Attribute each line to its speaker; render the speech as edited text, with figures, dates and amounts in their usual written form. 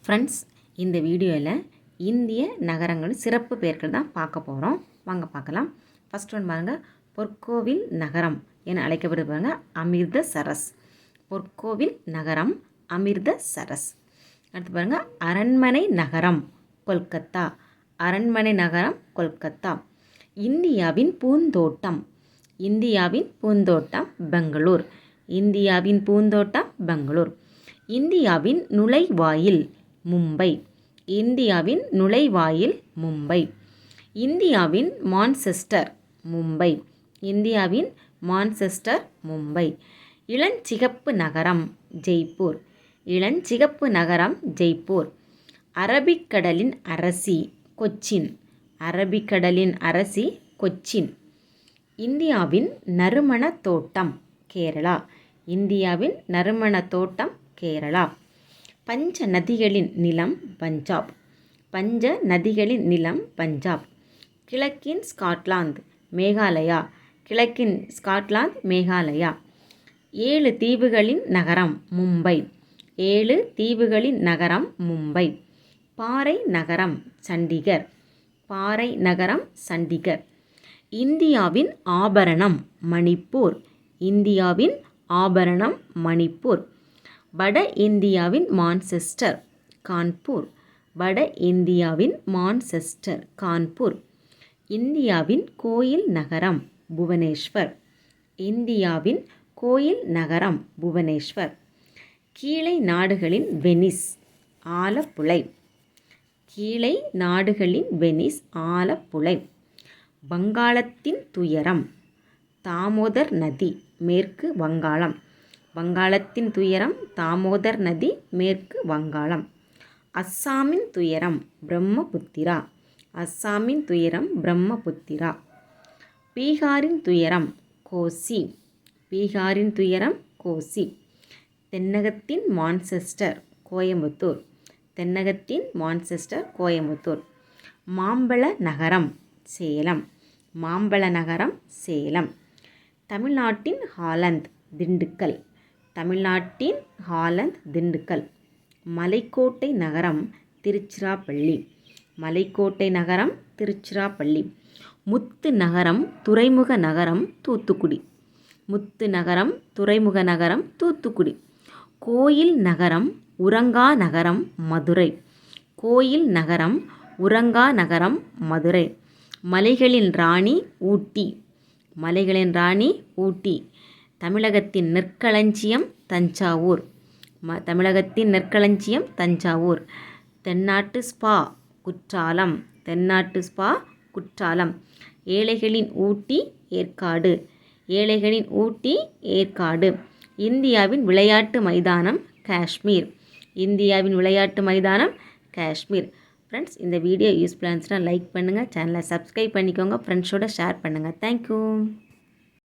Speaker 1: Friends, இந்த வீடியோவில் இந்திய நகரங்கள் சிறப்பு பெயர்கள் தான் பார்க்க போகிறோம். வாங்க பார்க்கலாம். ஃபஸ்ட் ஒன் பாருங்கள், பொற்கோவில் நகரம் என அழைக்கப்படுவாங்க அமிர்தசரஸ். பொற்கோவில் நகரம் அமிர்தசரஸ். அடுத்து பாருங்கள், அரண்மனை நகரம் கொல்கத்தா. அரண்மனை நகரம் கொல்கத்தா. இந்தியாவின் பூந்தோட்டம். இந்தியாவின் பூந்தோட்டம் பெங்களூர். இந்தியாவின் பூந்தோட்டம் பெங்களூர். இந்தியாவின் நுழைவாயில் மும்பை. இந்தியாவின் நுழைவாயில் மும்பை. இந்தியாவின் மான்செஸ்டர் மும்பை. இந்தியாவின் மான்செஸ்டர் மும்பை. இளஞ்சிகப்பு நகரம் ஜெய்ப்பூர். இளஞ்சிகப்பு நகரம் ஜெய்ப்பூர். அரபிக்கடலின் அரசி கொச்சின். அரபிக்கடலின் அரசி கொச்சின். இந்தியாவின் நறுமண தோட்டம் கேரளா. இந்தியாவின் நறுமண தோட்டம் கேரளா. பஞ்ச நதிகளின் நிலம் பஞ்சாப். பஞ்ச நதிகளின் நிலம் பஞ்சாப். கிழக்கின் ஸ்காட்லாந்து மேகாலயா. கிழக்கின் ஸ்காட்லாந்து மேகாலயா. 7 தீவுகளின் நகரம் மும்பை. 7 தீவுகளின் நகரம் மும்பை. பாறை நகரம் சண்டிகர். பாறை நகரம் சண்டிகர். இந்தியாவின் ஆபரணம் மணிப்பூர். இந்தியாவின் ஆபரணம் மணிப்பூர். வட இந்தியாவின் மான்செஸ்டர் கான்பூர். வட இந்தியாவின் மான்செஸ்டர் கான்பூர். இந்தியாவின் கோயில் நகரம் புவனேஸ்வர். இந்தியாவின் கோயில் நகரம் புவனேஸ்வர். கீழை நாடுகளின் வெனிஸ் ஆலப்புழை. கீழை நாடுகளின் வெனிஸ் ஆலப்புழை. வங்காளத்தின் துயரம் தாமோதர் நதி மேற்கு வங்காளம். வங்காளத்தின் துயரம் தாமோதர் நதி மேற்கு வங்காளம். அஸ்ஸாமின் துயரம் பிரம்மபுத்திரா. அஸ்ஸாமின் துயரம் பிரம்மபுத்திரா. பீகாரின் துயரம் கோசி. பீகாரின் துயரம் கோசி. தென்னகத்தின் மான்செஸ்டர் கோயம்புத்தூர். தென்னகத்தின் மான்செஸ்டர் கோயம்புத்தூர். மாம்பழ நகரம் சேலம். மாம்பழ நகரம் சேலம். தமிழ்நாட்டின் ஹாலந்து திண்டுக்கல். தமிழ்நாட்டின் ஹாலந்து திண்டுக்கல். மலைக்கோட்டை நகரம் திருச்சிராப்பள்ளி. மலைக்கோட்டை நகரம் திருச்சிராப்பள்ளி. முத்து நகரம் துறைமுக நகரம் தூத்துக்குடி. முத்து நகரம் துறைமுக நகரம் தூத்துக்குடி. கோயில் நகரம் உறங்கா நகரம் மதுரை. கோயில் நகரம் உறங்கா நகரம் மதுரை. மலைகளின் ராணி ஊட்டி. மலைகளின் ராணி ஊட்டி. தமிழகத்தின் நெற்களஞ்சியம் தஞ்சாவூர். தமிழகத்தின் நெற்களஞ்சியம் தஞ்சாவூர். தென்னாட்டு ஸ்பா குற்றாலம். தென்னாட்டு ஸ்பா குற்றாலம். ஏழைகளின் ஊட்டி ஏற்காடு. ஏழைகளின் ஊட்டி ஏற்காடு. இந்தியாவின் விளையாட்டு மைதானம் காஷ்மீர். இந்தியாவின் விளையாட்டு மைதானம் காஷ்மீர். ஃப்ரெண்ட்ஸ், இந்த வீடியோ யூஸ்ஃபுல்லாக இருந்துச்சுன்னா லைக் பண்ணுங்கள், சேனலை சப்ஸ்கிரைப் பண்ணிக்கோங்க, ஃப்ரெண்ட்ஸோட ஷேர் பண்ணுங்கள். தேங்க்யூ.